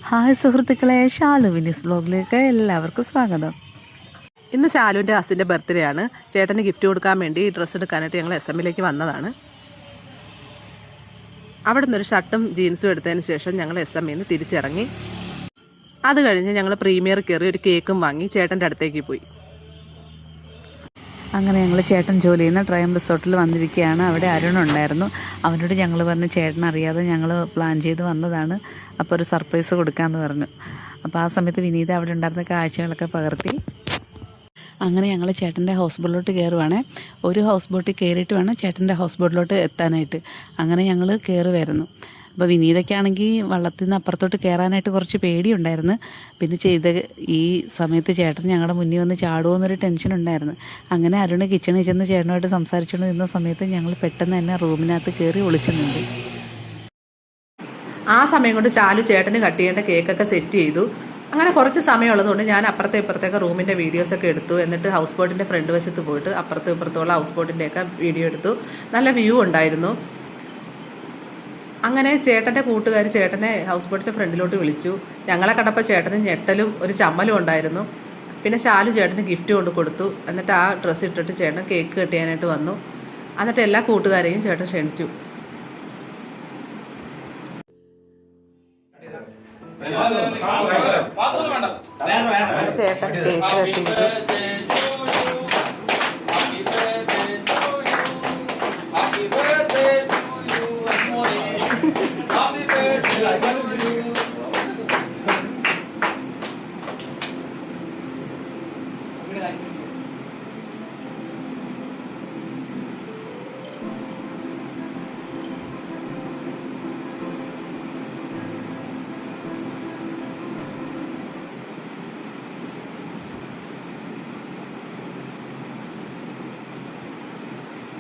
Hi സുഹൃത്തുക്കളെ, ഷാലു വിനീസ് ബ്ലോഗിലേക്ക് എല്ലാവർക്കും സ്വാഗതം. ഇന്ന് ഷാലുവിൻ്റെ ഹസിൻ്റെ ബർത്ത്ഡേ ആണ്. ചേട്ടന് ഗിഫ്റ്റ് കൊടുക്കാൻ വേണ്ടി ഡ്രസ്സ് എടുക്കാനായിട്ട് ഞങ്ങൾ SM-ലേക്ക് വന്നതാണ്. അവിടെ നിന്നൊരു ഷർട്ടും ജീൻസും എടുത്തതിന് ശേഷം ഞങ്ങൾ SM-ന്ന് തിരിച്ചിറങ്ങി. അത് കഴിഞ്ഞ് ഞങ്ങൾ പ്രീമിയർ കയറി ഒരു കേക്കും വാങ്ങി ചേട്ടൻ്റെ അടുത്തേക്ക് പോയി. അങ്ങനെ ഞങ്ങൾ ചേട്ടൻ ജോലി ചെയ്യുന്ന ട്രയം റിസോർട്ടിൽ വന്നിരിക്കുകയാണ്. അവിടെ അരുണുണ്ടായിരുന്നു. അവനോട് ഞങ്ങൾ പറഞ്ഞു ചേട്ടൻ അറിയാതെ ഞങ്ങൾ പ്ലാൻ ചെയ്ത് വന്നതാണ്, അപ്പോൾ ഒരു സർപ്രൈസ് കൊടുക്കാമെന്ന് പറഞ്ഞു. അപ്പോൾ ആ സമയത്ത് വിനീത അവിടെ ഉണ്ടായിരുന്ന കാഴ്ചകളൊക്കെ പകർത്തി. അങ്ങനെ ഞങ്ങൾ ചേട്ടൻ്റെ ഹൗസ് ബോട്ടിലോട്ട് കയറുവാണേ. ഒരു ഹൗസ് ബോട്ടിൽ കയറിയിട്ട് വേണം ചേട്ടൻ്റെ ഹൗസ് ബോട്ടിലോട്ട് എത്താനായിട്ട്. അങ്ങനെ ഞങ്ങൾ കയറുമായിരുന്നു. അപ്പോൾ വിനീതയ്ക്കാണെങ്കിൽ വള്ളത്തിൽ നിന്ന് അപ്പുറത്തോട്ട് കയറാനായിട്ട് കുറച്ച് പേടിയുണ്ടായിരുന്നു. പിന്നെ ഈ സമയത്ത് ചേട്ടൻ ഞങ്ങളുടെ മുന്നിൽ വന്ന് ചാടുമോ എന്നൊരു ടെൻഷൻ ഉണ്ടായിരുന്നു. അങ്ങനെ അരുണ് കിച്ചണിൽ ചെന്ന് ചേട്ടനുമായിട്ട് സംസാരിച്ചുകൊണ്ട് നിന്ന സമയത്ത് ഞങ്ങൾ പെട്ടെന്ന് തന്നെ റൂമിനകത്ത് കയറി ഒളിച്ചു നിന്നു. ആ സമയം കൊണ്ട് ചാലു ചേട്ടന് കട്ട് ചെയ്യേണ്ട കേക്കൊക്കെ സെറ്റ് ചെയ്തു. അങ്ങനെ കുറച്ച് സമയമുള്ളതുകൊണ്ട് ഞാൻ ഇപ്പുറത്തേക്ക് റൂമിൻ്റെ വീഡിയോസൊക്കെ എടുത്തു. എന്നിട്ട് ഹൗസ് ബോട്ടിൻ്റെ ഫ്രണ്ട് വശത്ത് പോയിട്ട് ഇപ്പുറത്തുള്ള ഹൗസ് ബോട്ടിൻ്റെയൊക്കെ വീഡിയോ എടുത്തു. നല്ല വ്യൂ ഉണ്ടായിരുന്നു. അങ്ങനെ ചേട്ടൻ്റെ കൂട്ടുകാർ ചേട്ടനെ ഹൗസ് ബോട്ടിൻ്റെ ഫ്രണ്ടിലോട്ട് വിളിച്ചു. ഞങ്ങളെ കണ്ടപ്പോൾ ചേട്ടന് ഞെട്ടലും ഒരു ചമ്മലും ഉണ്ടായിരുന്നു. പിന്നെ ശാലു ചേട്ടന് ഗിഫ്റ്റ് കൊണ്ട് കൊടുത്തു. എന്നിട്ട് ആ ഡ്രസ്സ് ഇട്ടിട്ട് ചേട്ടൻ കേക്ക് കട്ട് ചെയ്യാനായിട്ട് വന്നു. എന്നിട്ട് എല്ലാ കൂട്ടുകാരെയും ചേട്ടൻ ക്ഷണിച്ചു. ചേട്ടൻ കേക്ക് കട്ട് ചെയ്തു.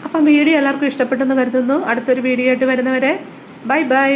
അപ്പം വീഡിയോ എല്ലാവർക്കും ഇഷ്ടപ്പെട്ടെന്ന് കരുതുന്നു. അടുത്തൊരു വീഡിയോ ആയിട്ട് വരുന്നവരെ ബൈ ബൈ.